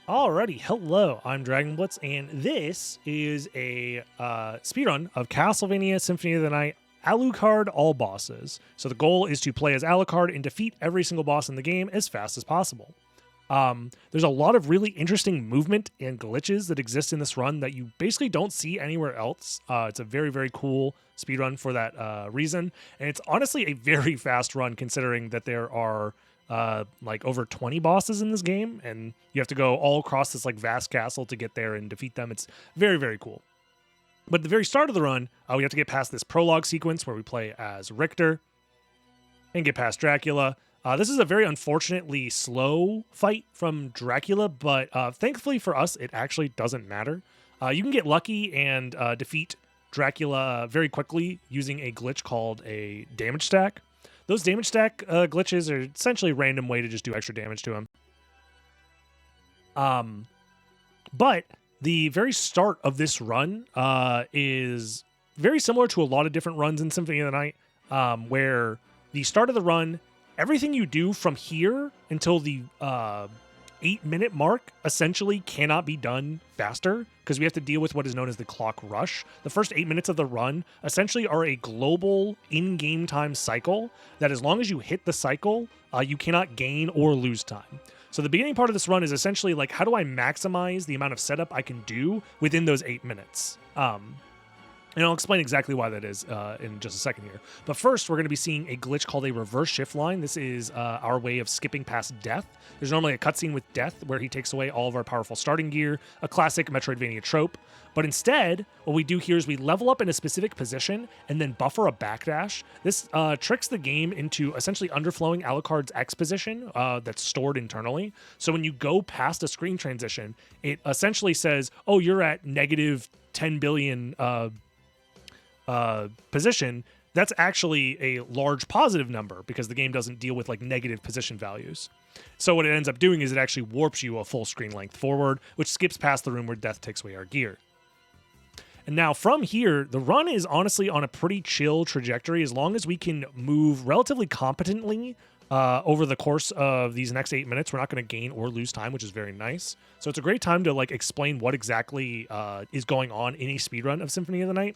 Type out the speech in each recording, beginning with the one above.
Alrighty, hello, I'm Dragon Blitz, and this is a speedrun of Castlevania Symphony of the Night Alucard all bosses. So the goal is to play as Alucard and defeat every single boss in the game as fast as possible. There's a lot of really interesting movement and glitches that exist in this run that you basically don't see anywhere else. It's a very, very cool speedrun for that reason, and it's honestly a very fast run considering that there are like over 20 bosses in this game, and you have to go all across this like vast castle to get there and defeat them. It's very, very cool. But at the very start of the run, we have to get past this prologue sequence where we play as Richter and get past Dracula. This is a very unfortunately slow fight from Dracula, but thankfully for us, it actually doesn't matter. You can get lucky and defeat Dracula very quickly using a glitch called a damage stack. Those damage stack glitches are essentially a random way to just do extra damage to him. But the very start of this run is very similar to a lot of different runs in Symphony of the Night, where the start of the run, everything you do from here until the 8-minute mark essentially cannot be done faster because we have to deal with what is known as the clock rush. The first 8 minutes of the run essentially are a global in-game time cycle that as long as you hit the cycle, you cannot gain or lose time. So the beginning part of this run is essentially like, how do I maximize the amount of setup I can do within those 8 minutes? And I'll explain exactly why that is in just a second here. But first, we're going to be seeing a glitch called a reverse shift line. This is our way of skipping past death. There's normally a cutscene with death where he takes away all of our powerful starting gear, a classic Metroidvania trope. But instead, what we do here is we level up in a specific position and then buffer a backdash. This tricks the game into essentially underflowing Alucard's X position that's stored internally. So when you go past a screen transition, it essentially says, oh, you're at negative 10 billion position. That's actually a large positive number because the game doesn't deal with like negative position values. So what it ends up doing is it actually warps you a full screen length forward, which skips past the room where death takes away our gear. And now from here, the run is honestly on a pretty chill trajectory as long as we can move relatively competently over the course of these next 8 minutes. We're not going to gain or lose time, which is very nice. So it's a great time to like explain what exactly is going on in a speedrun of Symphony of the Night.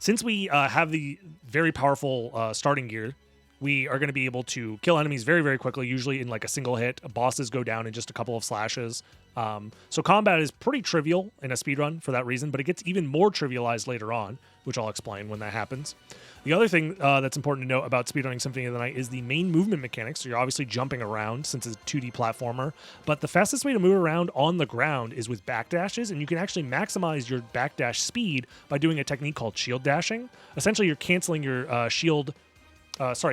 Since we have the very powerful starting gear, we are going to be able to kill enemies very, very quickly, usually in like a single hit. Bosses go down in just a couple of slashes. So combat is pretty trivial in a speedrun for that reason, but it gets even more trivialized later on, which I'll explain when that happens. The other thing that's important to note about speedrunning Symphony of the Night is the main movement mechanics. So you're obviously jumping around since it's a 2D platformer, but the fastest way to move around on the ground is with backdashes, and you can actually maximize your backdash speed by doing a technique called shield dashing. Essentially, you're canceling your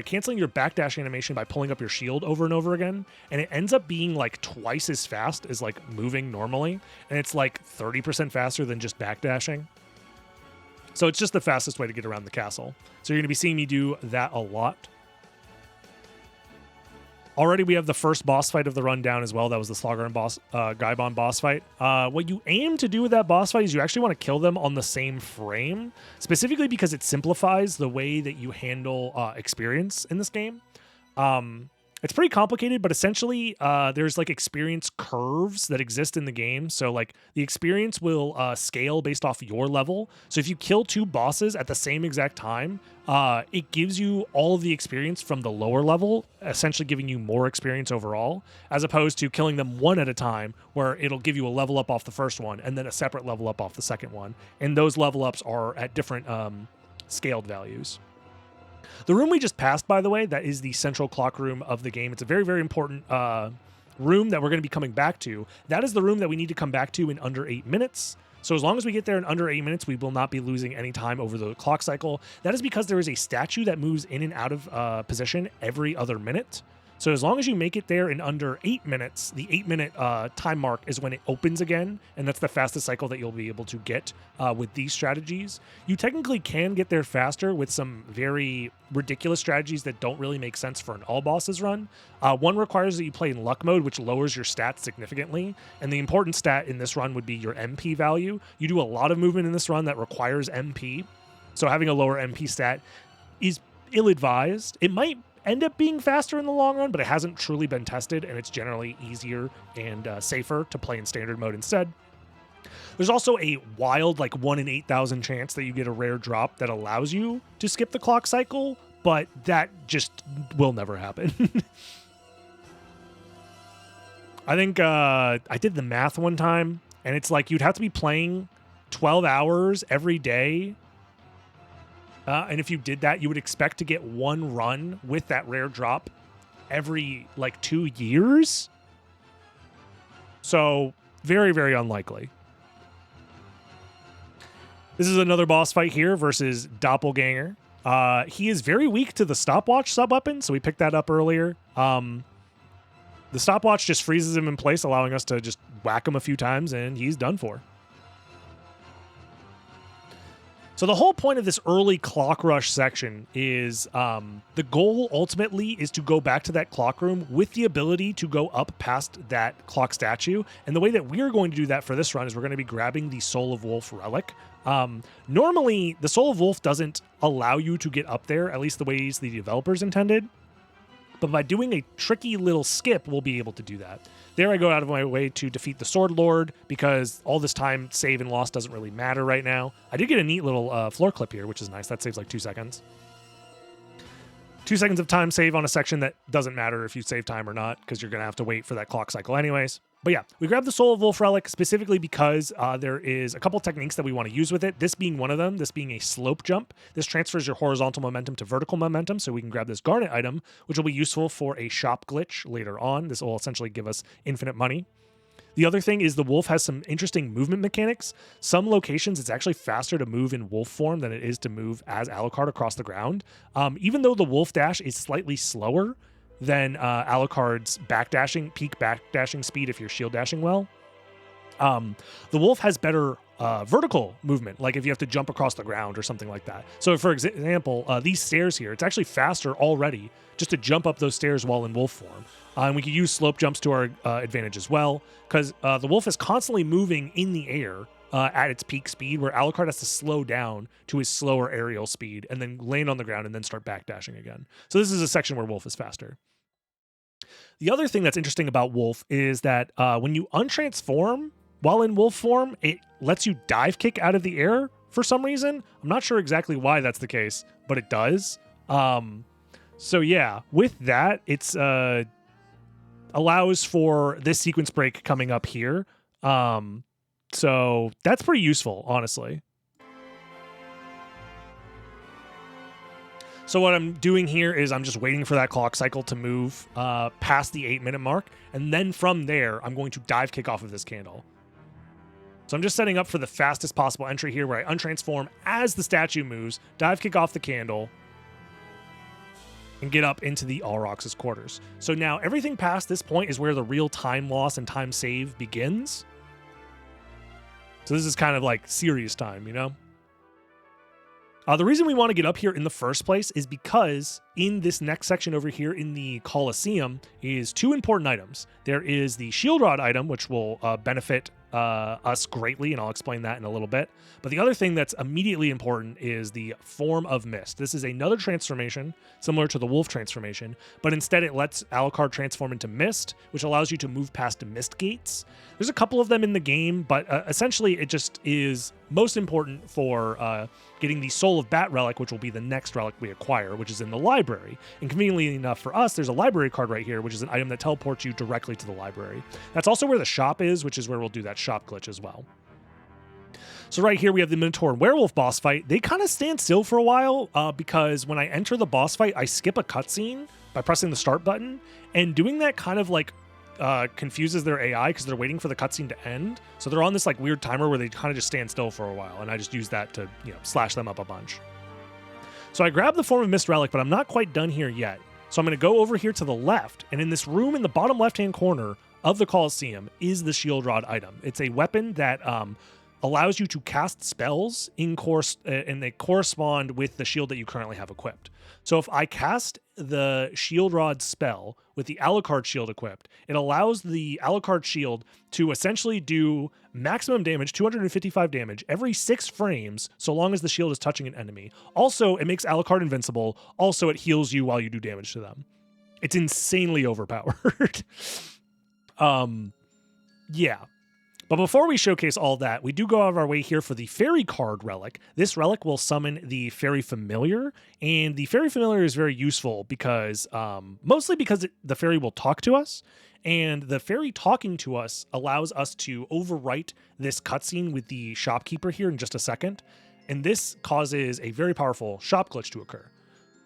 canceling your backdash animation by pulling up your shield over and over again, and it ends up being like twice as fast as like moving normally, and it's like 30% faster than just backdashing. So it's just the fastest way to get around the castle. So you're going to be seeing me do that a lot. Already we have the first boss fight of the run down as well. That was the Slogger and Gaibon boss fight. What you aim to do with that boss fight is you actually want to kill them on the same frame, specifically because it simplifies the way that you handle experience in this game. It's pretty complicated, but essentially there's like experience curves that exist in the game. So like the experience will scale based off your level. So if you kill 2 bosses at the same exact time, it gives you all of the experience from the lower level, essentially giving you more experience overall, as opposed to killing them one at a time, where it'll give you a level up off the first one and then a separate level up off the second one. And those level ups are at different scaled values. The room we just passed, by the way, that is the central clock room of the game. It's a very, very important room that we're going to be coming back to. That is the room that we need to come back to in under 8 minutes. So as long as we get there in under 8 minutes, we will not be losing any time over the clock cycle. That is because there is a statue that moves in and out of position every other minute. So as long as you make it there in under 8 minutes, the 8-minute time mark is when it opens again, and that's the fastest cycle that you'll be able to get with these strategies. You technically can get there faster with some very ridiculous strategies that don't really make sense for an all bosses run. One requires that you play in luck mode, which lowers your stats significantly, and the important stat in this run would be your MP value. You do a lot of movement in this run that requires MP, so having a lower MP stat is ill-advised. It might end up being faster in the long run, but it hasn't truly been tested, and it's generally easier and safer to play in standard mode instead. There's also a wild, like 1 in 8,000 chance that you get a rare drop that allows you to skip the clock cycle, but that just will never happen. I think I did the math one time, and it's like you'd have to be playing 12 hours every day. And if you did that, you would expect to get one run with that rare drop every like 2 years. So very, very unlikely. This is another boss fight here versus Doppelganger. He is very weak to the stopwatch sub-weapon, so we picked that up earlier. The stopwatch just freezes him in place, allowing us to just whack him a few times, and he's done for. So the whole point of this early clock rush section is the goal ultimately is to go back to that clock room with the ability to go up past that clock statue. And the way that we're going to do that for this run is we're going to be grabbing the Soul of Wolf relic. Normally, the Soul of Wolf doesn't allow you to get up there, at least the ways the developers intended. But by doing a tricky little skip, we'll be able to do that. There I go out of my way to defeat the Sword Lord, because all this time save and loss doesn't really matter right now. I did get a neat little floor clip here, which is nice. That saves like 2 seconds. 2 seconds of time save on a section that doesn't matter if you save time or not, because you're going to have to wait for that clock cycle anyways. But yeah, we grabbed the Soul of Wolf relic specifically because there is a couple techniques that we want to use with it. This being one of them, this being a slope jump. This transfers your horizontal momentum to vertical momentum, so we can grab this garnet item, which will be useful for a shop glitch later on. This will essentially give us infinite money. The other thing is the wolf has some interesting movement mechanics. Some locations, it's actually faster to move in wolf form than it is to move as Alucard across the ground. Even though the wolf dash is slightly slower than Alucard's backdashing, peak backdashing speed if you're shield dashing well. The wolf has better vertical movement, like if you have to jump across the ground or something like that. So for example, these stairs here, it's actually faster already just to jump up those stairs while in wolf form. And we can use slope jumps to our advantage as well, because the wolf is constantly moving in the air at its peak speed, where Alucard has to slow down to his slower aerial speed and then land on the ground and then start backdashing again. So this is a section where wolf is faster. The other thing that's interesting about wolf is that when you untransform while in wolf form, it lets you dive kick out of the air for some reason. I'm not sure exactly why that's the case, but it does. So yeah, with that, it's allows for this sequence break coming up here. So that's pretty useful, honestly. So what I'm doing here is I'm just waiting for that clock cycle to move past the 8-minute mark. And then from there, I'm going to dive kick off of this candle. So I'm just setting up for the fastest possible entry here, where I untransform as the statue moves, dive kick off the candle, and get up into the Alrox's quarters. So now everything past this point is where the real time loss and time save begins. So this is kind of like serious time, you know? The reason we want to get up here in the first place is because in this next section over here in the Colosseum is 2 important items. There is the shield rod item, which will benefit us greatly, and I'll explain that in a little bit. But the other thing that's immediately important is the Form of Mist. This is another transformation similar to the Wolf transformation, but instead it lets Alucard transform into Mist, which allows you to move past Mist gates. There's a couple of them in the game, but essentially it just is most important for getting the Soul of Bat relic, which will be the next relic we acquire, which is in the library. And conveniently enough for us, there's a library card right here, which is an item that teleports you directly to the library. That's also where the shop is, which is where we'll do that shop glitch as well. So right here we have the Minotaur and Werewolf boss fight. They kind of stand still for a while because when I enter the boss fight, I skip a cutscene by pressing the start button, and doing that kind of like confuses their AI because they're waiting for the cutscene to end. So they're on this like weird timer where they kind of just stand still for a while, and I just use that to, you know, slash them up a bunch. So I grab the Form of Mist relic, but I'm not quite done here yet. So I'm going to go over here to the left, and in this room in the bottom left-hand corner of the Colosseum is the shield rod item. It's a weapon that allows you to cast spells in course, and they correspond with the shield that you currently have equipped. So if I cast the Shield Rod spell with the Alucard shield equipped, it allows the Alucard shield to essentially do maximum damage, 255 damage, every 6 frames, so long as the shield is touching an enemy. Also, it makes Alucard invincible. Also, it heals you while you do damage to them. It's insanely overpowered. Yeah. But before we showcase all that, we do go out of our way here for the Fairy Card Relic. This relic will summon the Fairy Familiar, and the Fairy Familiar is very useful because, mostly because the fairy will talk to us, and the fairy talking to us allows us to overwrite this cutscene with the shopkeeper here in just a second, and this causes a very powerful shop glitch to occur.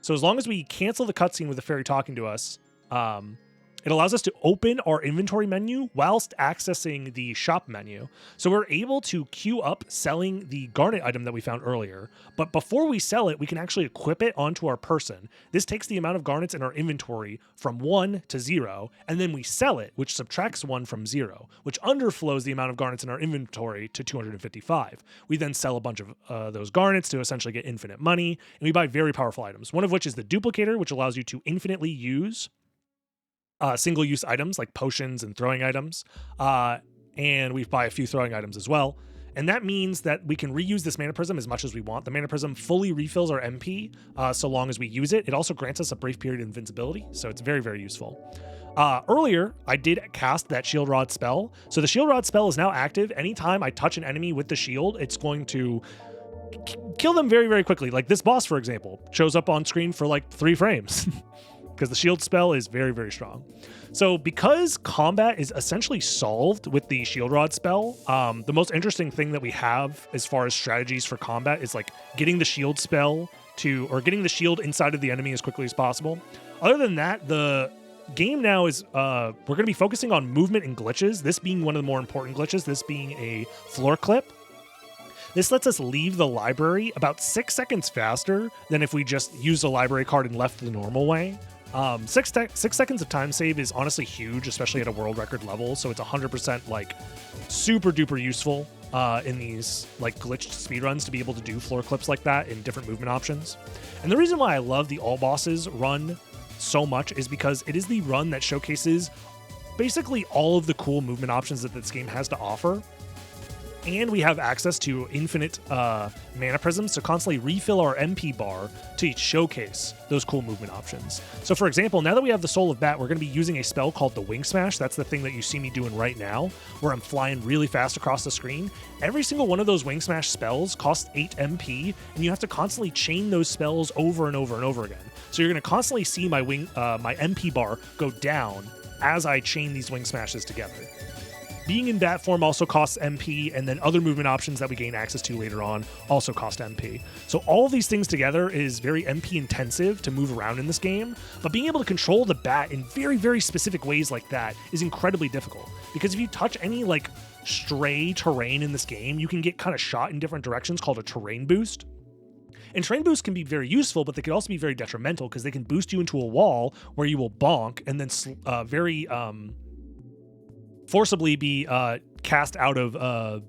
So as long as we cancel the cutscene with the fairy talking to us, it allows us to open our inventory menu whilst accessing the shop menu. So we're able to queue up selling the garnet item that we found earlier. But before we sell it, we can actually equip it onto our person. This takes the amount of garnets in our inventory from 1 to 0, and then we sell it, which subtracts 1 from 0, which underflows the amount of garnets in our inventory to 255. We then sell a bunch of those garnets to essentially get infinite money, and we buy very powerful items, one of which is the duplicator, which allows you to infinitely use single-use items like potions and throwing items, and we buy a few throwing items as well. And that means that we can reuse this Mana Prism as much as we want. The Mana Prism fully refills our MP so long as we use it. It also grants us a brief period of invincibility, so it's very, very useful. Earlier, I did cast that Shield Rod spell. So the Shield Rod spell is now active. Anytime I touch an enemy with the shield, it's going to kill them very, very quickly. Like this boss, for example, shows up on screen for like 3 frames. Because the shield spell is very, very strong. So because combat is essentially solved with the Shield Rod spell, the most interesting thing that we have as far as strategies for combat is like getting the shield spell or getting the shield inside of the enemy as quickly as possible. Other than that, the game now is, we're going to be focusing on movement and glitches, this being one of the more important glitches, this being a floor clip. This lets us leave the library about 6 seconds faster than if we just used a library card and left the normal way. 6 seconds of time save is honestly huge, especially at a world record level. So it's 100% like super duper useful in these like glitched speedruns to be able to do floor clips like that in different movement options. And the reason why I love the All Bosses run so much is because it is the run that showcases basically all of the cool movement options that this game has to offer. And we have access to infinite mana prisms to constantly refill our MP bar to showcase those cool movement options. So for example, now that we have the Soul of Bat, we're going to be using a spell called the Wing Smash. That's the thing that you see me doing right now, where I'm flying really fast across the screen. Every single one of those Wing Smash spells costs 8 MP, and you have to constantly chain those spells over and over and over again. So you're going to constantly see my MP bar go down as I chain these Wing Smashes together. Being in bat form also costs MP, and then other movement options that we gain access to later on also cost MP. So all of these things together is very MP intensive to move around in this game, but being able to control the bat in very, very specific ways like that is incredibly difficult. Because if you touch any like stray terrain in this game, you can get kind of shot in different directions called a terrain boost. And terrain boosts can be very useful, but they can also be very detrimental because they can boost you into a wall where you will bonk and then forcibly be cast out of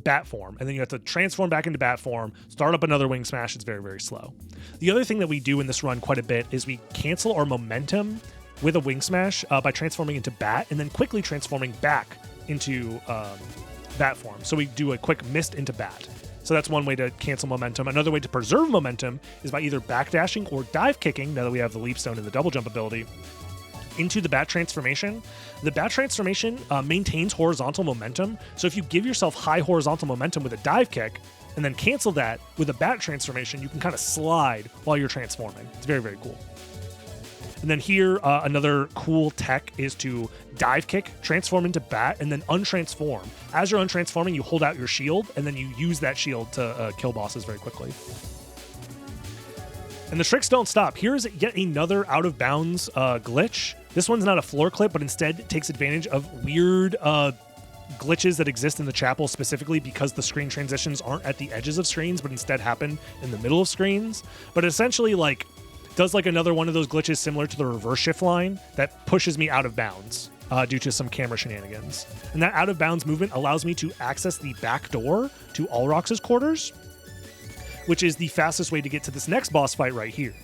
bat form, and then you have to transform back into bat form, start up another Wing Smash. It's very, very slow. The other thing that we do in this run quite a bit is we cancel our momentum with a Wing Smash by transforming into bat and then quickly transforming back into bat form. So we do a quick mist into bat. So that's one way to cancel momentum. Another way to preserve momentum is by either backdashing or dive kicking, now that we have the leap stone and the double jump ability, into the bat transformation. The bat transformation maintains horizontal momentum. So if you give yourself high horizontal momentum with a dive kick and then cancel that with a bat transformation, you can kind of slide while you're transforming. It's very, very cool. And then here, another cool tech is to dive kick, transform into bat, and then untransform. As you're untransforming, you hold out your shield, and then you use that shield to kill bosses very quickly. And the tricks don't stop. Here's yet another out-of-bounds glitch. This one's not a floor clip, but instead takes advantage of weird glitches that exist in the chapel, specifically because the screen transitions aren't at the edges of screens, but instead happen in the middle of screens. But essentially, like, does like another one of those glitches similar to the reverse shift line that pushes me out of bounds due to some camera shenanigans. And that out of bounds movement allows me to access the back door to Ulrox's quarters, which is the fastest way to get to this next boss fight right here.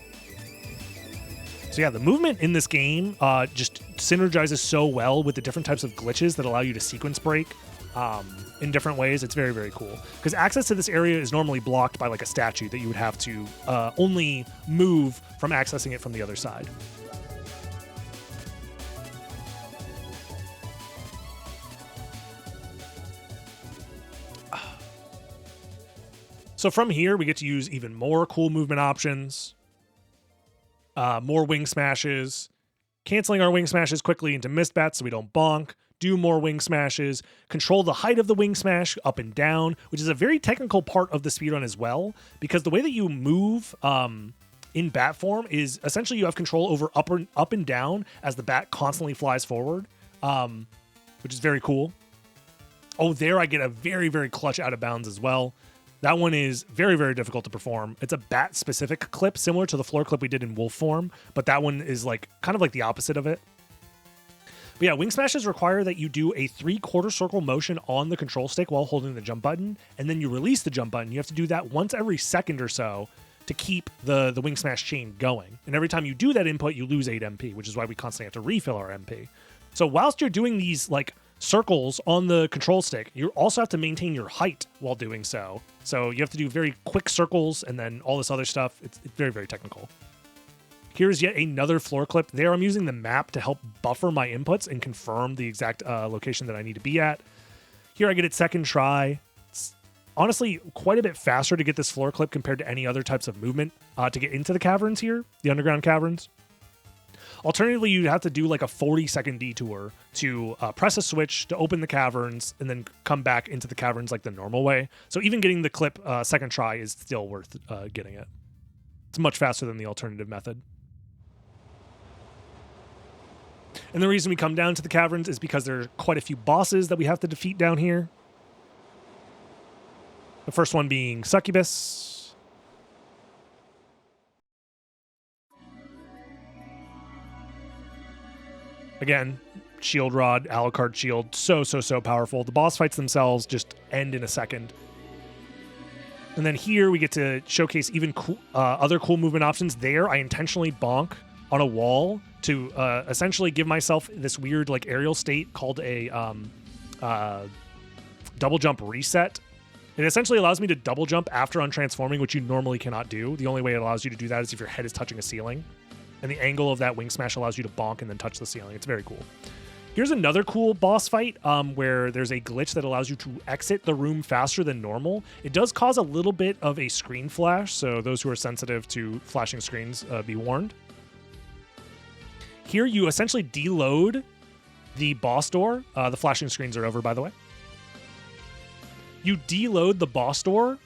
So yeah, the movement in this game just synergizes so well with the different types of glitches that allow you to sequence break in different ways. It's very, very cool. Because access to this area is normally blocked by like a statue that you would have to only move from accessing it from the other side. So from here, we get to use even more cool movement options. More wing smashes, canceling our wing smashes quickly into mist bats so we don't bonk, do more wing smashes, control the height of the wing smash up and down, which is a very technical part of the speedrun as well, because the way that you move in bat form is essentially you have control over up and down as the bat constantly flies forward, which is very cool. Oh, there I get a very, very clutch out of bounds as well. That one is very, very difficult to perform. It's a bat-specific clip, similar to the floor clip we did in wolf form, but that one is like kind of like the opposite of it. But yeah, wing smashes require that you do a 3/4 circle motion on the control stick while holding the jump button, and then you release the jump button. You have to do that once every second or so to keep the wing smash chain going. And every time you do that input, you lose 8 MP, which is why we constantly have to refill our MP. So whilst you're doing these like circles on the control stick, you also have to maintain your height while doing so. So you have to do very quick circles and then all this other stuff. It's very, very technical. Here's yet another floor clip. There I'm using the map to help buffer my inputs and confirm the exact location that I need to be at. Here I get it second try. It's honestly quite a bit faster to get this floor clip compared to any other types of movement to get into the caverns here, the underground caverns. Alternatively, you'd have to do like a 40-second detour to press a switch to open the caverns and then come back into the caverns like the normal way. So even getting the clip second try is still worth getting it. It's much faster than the alternative method. And the reason we come down to the caverns is because there are quite a few bosses that we have to defeat down here. The first one being Succubus. Again, shield rod, Alucard shield, so powerful. The boss fights themselves just end in a second. And then here we get to showcase even other cool movement options. There, I intentionally bonk on a wall to essentially give myself this weird like aerial state called a double jump reset. It essentially allows me to double jump after untransforming, which you normally cannot do. The only way it allows you to do that is if your head is touching a ceiling. And the angle of that wing smash allows you to bonk and then touch the ceiling. It's very cool. Here's another cool boss fight where there's a glitch that allows you to exit the room faster than normal. It does cause a little bit of a screen flash, so those who are sensitive to flashing screens, be warned. Here you essentially deload the boss door. The flashing screens are over, by the way. You deload the boss door,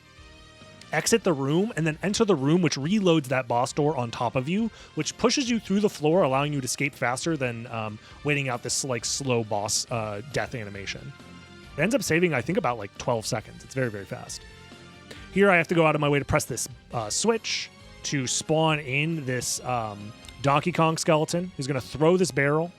exit the room, and then enter the room, which reloads that boss door on top of you, which pushes you through the floor, allowing you to escape faster than waiting out this like slow boss death animation. It ends up saving, I think, about like 12 seconds. It's very, very fast. Here I have to go out of my way to press this switch to spawn in this Donkey Kong skeleton. He's going to throw this barrel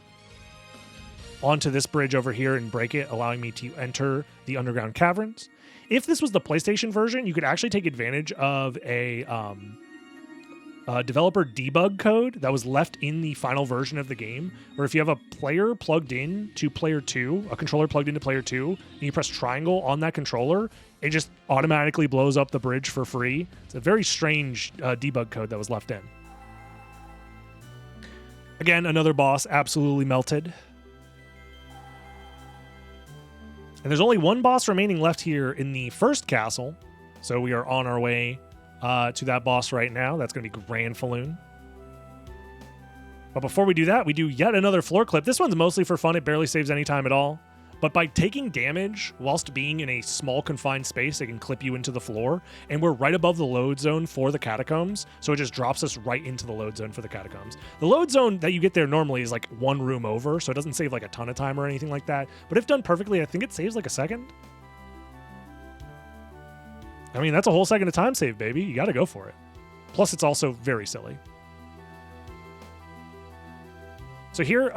onto this bridge over here and break it, allowing me to enter the underground caverns. If this was the PlayStation version, you could actually take advantage of a developer debug code that was left in the final version of the game, where if you have a player plugged in to player 2, a controller plugged into player 2, and you press triangle on that controller, it just automatically blows up the bridge for free. It's a very strange debug code that was left in. Again, another boss absolutely melted. And there's only one boss remaining left here in the first castle. So we are on our way to that boss right now. That's going to be Grand Falloon. But before we do that, we do yet another floor clip. This one's mostly for fun. It barely saves any time at all. But by taking damage whilst being in a small confined space, it can clip you into the floor. And we're right above the load zone for the catacombs. So it just drops us right into the load zone for the catacombs. The load zone that you get there normally is like one room over. So it doesn't save like a ton of time or anything like that. But if done perfectly, I think it saves like a second. I mean, that's a whole second of time save, baby. You got to go for it. Plus, it's also very silly. So here,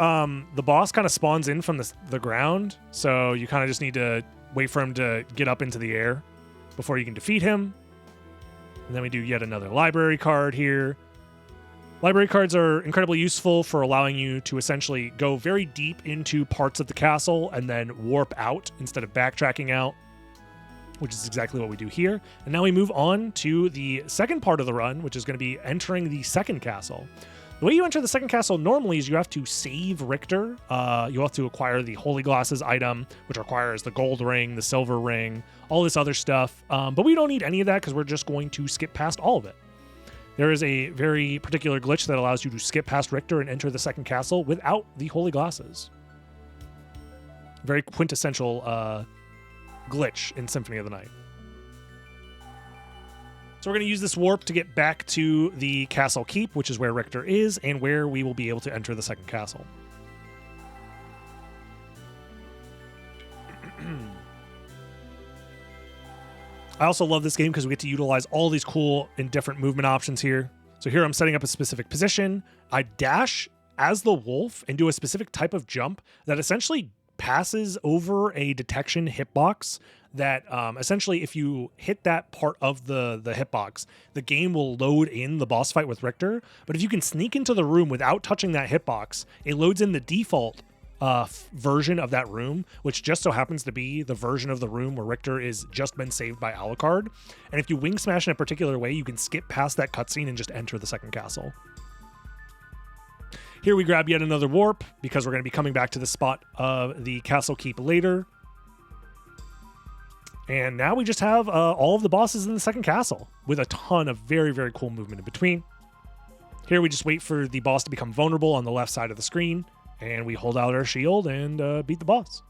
the boss kind of spawns in from the ground, so you kind of just need to wait for him to get up into the air before you can defeat him. And then we do yet another library card here. Library cards are incredibly useful for allowing you to essentially go very deep into parts of the castle and then warp out instead of backtracking out, which is exactly what we do here. And now we move on to the second part of the run, which is going to be entering the second castle. The way you enter the second castle normally is you have to save Richter. You have to acquire the Holy Glasses item, which requires the gold ring, the silver ring, all this other stuff. But we don't need any of that because we're just going to skip past all of it. There is a very particular glitch that allows you to skip past Richter and enter the second castle without the Holy Glasses. Very quintessential glitch in Symphony of the Night. So we're going to use this warp to get back to the castle keep, which is where Richter is, and where we will be able to enter the second castle. I also love this game because we get to utilize all these cool and different movement options here. So here I'm setting up a specific position. I dash as the wolf and do a specific type of jump that essentially passes over a detection hitbox that essentially if you hit that part of the hitbox, the game will load in the boss fight with Richter. But if you can sneak into the room without touching that hitbox, it loads in the default version of that room, which just so happens to be the version of the room where Richter is just been saved by Alucard. And if you wing smash in a particular way, you can skip past that cutscene and just enter the second castle. Here we grab yet another warp because we're going to be coming back to the spot of the castle keep later. And now we just have all of the bosses in the second castle with a ton of very, very cool movement in between. Here we just wait for the boss to become vulnerable on the left side of the screen, and we hold out our shield and beat the boss.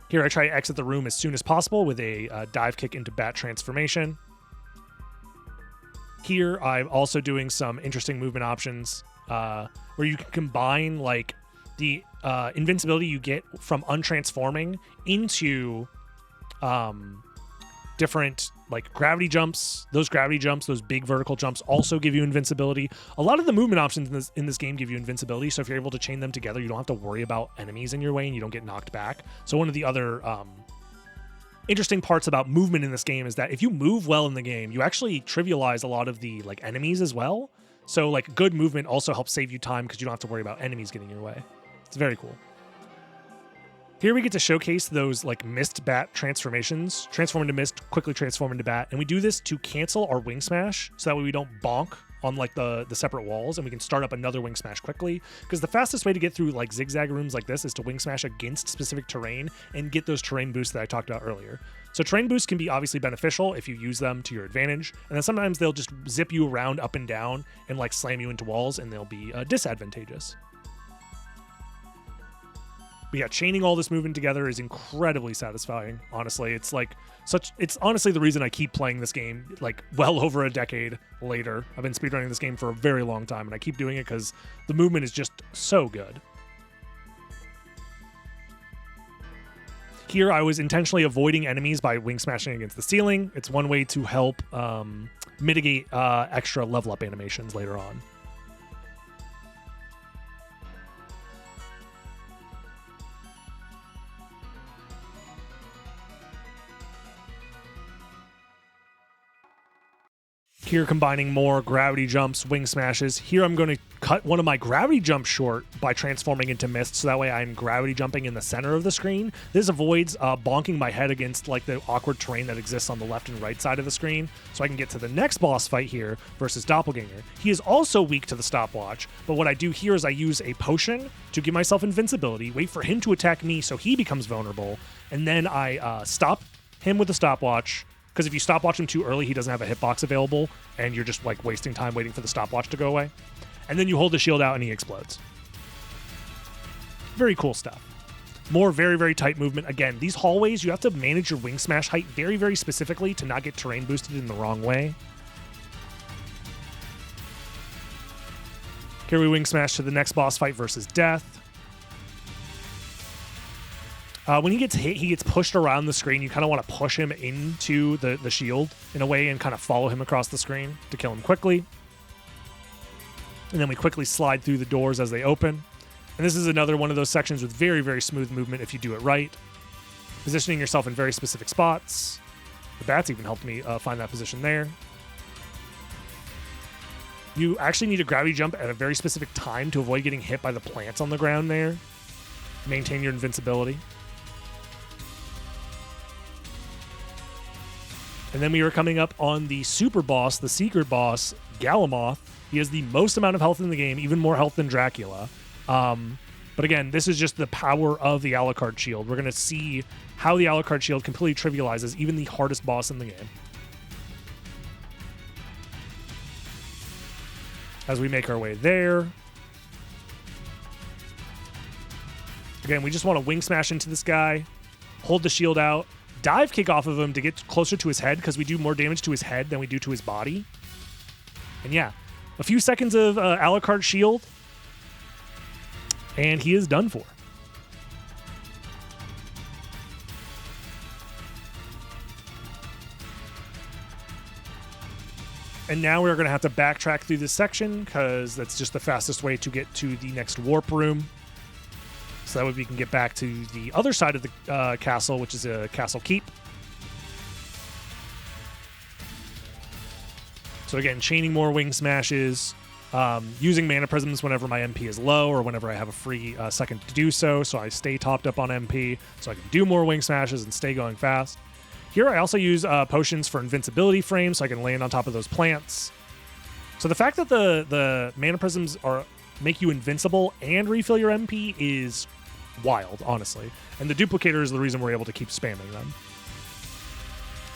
Here I try to exit the room as soon as possible with a dive kick into bat transformation. Here I'm also doing some interesting movement options where you can combine like the invincibility you get from untransforming into different like gravity jumps. Those gravity jumps, those big vertical jumps also give you invincibility. A lot of the movement options in this game give you invincibility, so if you're able to chain them together, you don't have to worry about enemies in your way and you don't get knocked back. So one of the other interesting parts about movement in this game is that if you move well in the game, you actually trivialize a lot of the like enemies as well. So like good movement also helps save you time because you don't have to worry about enemies getting in your way. It's very cool. Here we get to showcase those like mist bat transformations. Transform into mist, quickly transform into bat. And we do this to cancel our wing smash so that way we don't bonk on like the separate walls and we can start up another wing smash quickly. Because the fastest way to get through like zigzag rooms like this is to wing smash against specific terrain and get those terrain boosts that I talked about earlier. So terrain boosts can be obviously beneficial if you use them to your advantage. And then sometimes they'll just zip you around up and down and like slam you into walls and they'll be disadvantageous. But yeah, chaining all this movement together is incredibly satisfying. Honestly, it's honestly the reason I keep playing this game like well over a decade later. I've been speedrunning this game for a very long time and I keep doing it because the movement is just so good. Here I was intentionally avoiding enemies by wing smashing against the ceiling. It's one way to help mitigate extra level up animations later on. Here combining more gravity jumps, wing smashes. Here I'm going to cut one of my gravity jumps short by transforming into mist, so that way I'm gravity jumping in the center of the screen. This avoids bonking my head against like the awkward terrain that exists on the left and right side of the screen, so I can get to the next boss fight here versus Doppelganger. He is also weak to the stopwatch, but what I do here is I use a potion to give myself invincibility, wait for him to attack me so he becomes vulnerable, and then I stop him with the stopwatch. Because if you stopwatch him too early, he doesn't have a hitbox available, and you're just like wasting time waiting for the stopwatch to go away. And then you hold the shield out and he explodes. Very cool stuff. More very, very tight movement. Again, these hallways, you have to manage your wing smash height very, very specifically to not get terrain boosted in the wrong way. Here we wing smash to the next boss fight versus Death. When he gets hit, he gets pushed around the screen. You kind of want to push him into the shield in a way and kind of follow him across the screen to kill him quickly. And then we quickly slide through the doors as they open. And this is another one of those sections with very, very smooth movement if you do it right. Positioning yourself in very specific spots. The bats even helped me find that position there. You actually need to gravity jump at a very specific time to avoid getting hit by the plants on the ground there. Maintain your invincibility. And then we are coming up on the super boss, the secret boss, Galamoth. He has the most amount of health in the game, even more health than Dracula. But again, this is just the power of the Alucard shield. We're going to see how the Alucard shield completely trivializes even the hardest boss in the game. As we make our way there. Again, we just want to wing smash into this guy, hold the shield out, dive kick off of him to get closer to his head because we do more damage to his head than we do to his body. And yeah, a few seconds of Alucard shield, and he is done for. And now we're going to have to backtrack through this section because that's just the fastest way to get to the next warp room. So that way we can get back to the other side of the castle, which is a castle keep. So again, chaining more wing smashes, using mana prisms whenever my MP is low or whenever I have a free second to do so. So I stay topped up on MP so I can do more wing smashes and stay going fast. Here I also use potions for invincibility frames so I can land on top of those plants. So the fact that the mana prisms make you invincible and refill your MP is wild, honestly. And the duplicator is the reason we're able to keep spamming them.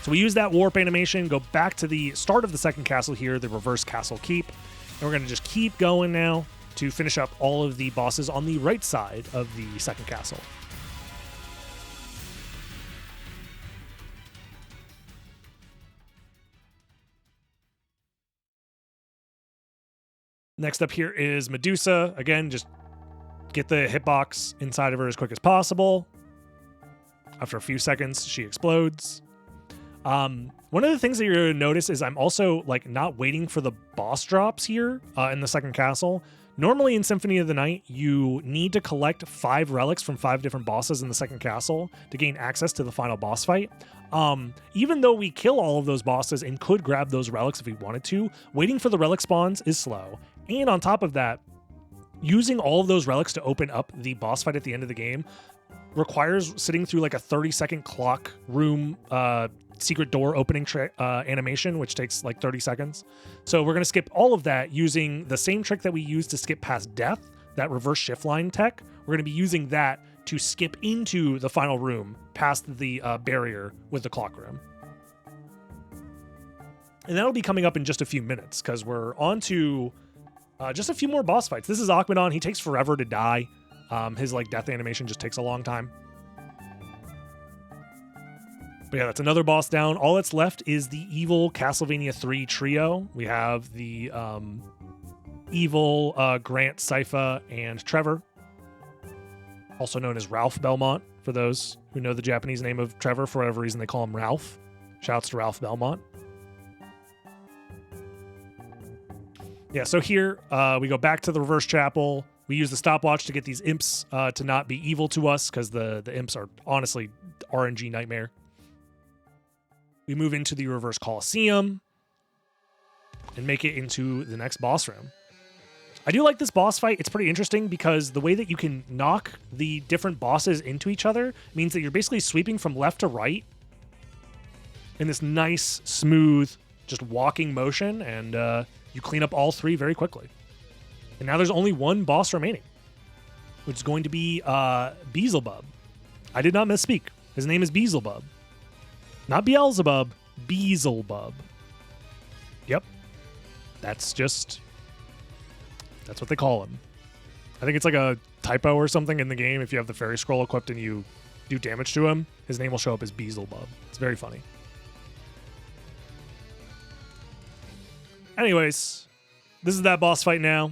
So we use that warp animation, go back to the start of the second castle here, the reverse castle keep. And we're going to just keep going now to finish up all of the bosses on the right side of the second castle. Next up here is Medusa. Again, just get the hitbox inside of her as quick as possible. After a few seconds, she explodes. One of the things that you're going to notice is I'm also not waiting for the boss drops here in the second castle. Normally in Symphony of the Night, you need to collect 5 relics from 5 different bosses in the second castle to gain access to the final boss fight. Even though we kill all of those bosses and could grab those relics if we wanted to, waiting for the relic spawns is slow. And on top of that, using all of those relics to open up the boss fight at the end of the game requires sitting through a 30-second clock room secret door opening animation, which takes 30 seconds. So we're going to skip all of that using the same trick that we used to skip past death, that reverse shift line tech. We're going to be using that to skip into the final room past the barrier with the clock room. And that'll be coming up in just a few minutes because we're on to just a few more boss fights. This is Akmadon. He takes forever to die. His death animation just takes a long time. But yeah, that's another boss down. All that's left is the evil Castlevania 3 trio. We have the evil Grant, Sypha, and Trevor, also known as Ralph Belmont, for those who know the Japanese name of Trevor. For whatever reason, they call him Ralph. Shouts to Ralph Belmont. Yeah, so here we go back to the reverse chapel. We use the stopwatch to get these imps to not be evil to us because the imps are honestly RNG nightmare. We move into the reverse Colosseum and make it into the next boss room. I do like this boss fight. It's pretty interesting because the way that you can knock the different bosses into each other means that you're basically sweeping from left to right in this nice, smooth, just walking motion, and you clean up all 3 very quickly. And now there's only one boss remaining, which is going to be Beelzebub. I did not misspeak. His name is Beelzebub. Not Beelzebub, Beelzebub. Yep. That's what they call him. I think it's a typo or something in the game. If you have the fairy scroll equipped and you do damage to him, his name will show up as Beelzebub. It's very funny. Anyways, this is that boss fight now.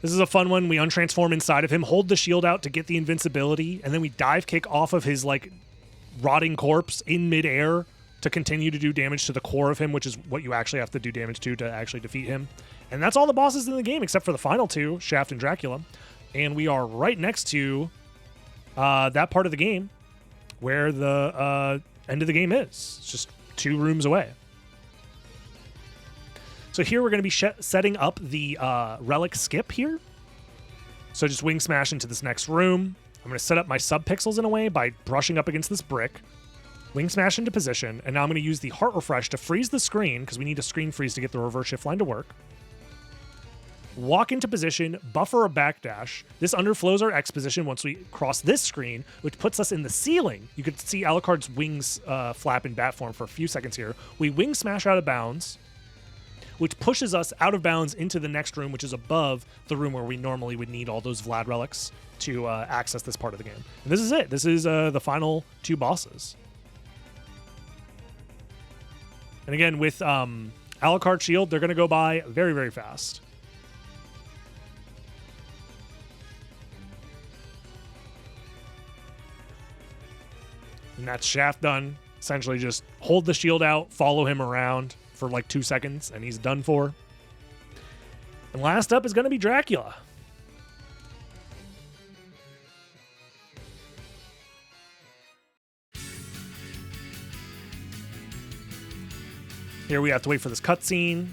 This is a fun one. We untransform inside of him, hold the shield out to get the invincibility, and then we dive kick off of his rotting corpse in midair to continue to do damage to the core of him, which is what you actually have to do damage to actually defeat him. And that's all the bosses in the game, except for the final two, Shaft and Dracula. And we are right next to that part of the game where the end of the game is. It's just 2 rooms away. So here we're going to be setting up the relic skip here. So just wing smash into this next room. I'm going to set up my sub-pixels in a way by brushing up against this brick. Wing smash into position, and now I'm going to use the heart refresh to freeze the screen, because we need a screen freeze to get the reverse shift line to work. Walk into position, buffer a backdash. This underflows our X position once we cross this screen, which puts us in the ceiling. You can see Alucard's wings flap in bat form for a few seconds here. We wing smash out of bounds, which pushes us out of bounds into the next room, which is above the room where we normally would need all those Vlad relics to access this part of the game. And this is it. This is the final 2 bosses. And again, with Alucard Shield, they're going to go by very, very fast. And that's Shaft done. Essentially just hold the shield out, follow him around for like 2 seconds, and he's done for. And last up is going to be Dracula. Here we have to wait for this cutscene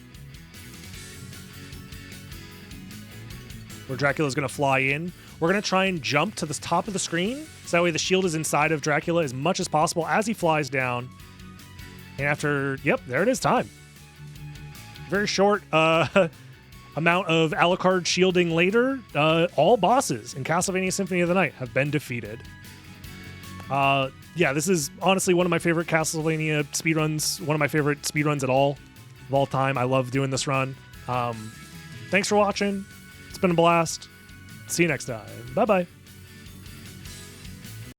where Dracula's going to fly in. We're going to try and jump to the top of the screen, so that way the shield is inside of Dracula as much as possible as he flies down. And after, yep, there it is, time. Very short amount of Alucard shielding later, all bosses in Castlevania Symphony of the Night have been defeated. Yeah, this is honestly one of my favorite Castlevania speedruns, one of my favorite speedruns of all time. I love doing this run. Thanks for watching. It's been a blast. See you next time. Bye-bye.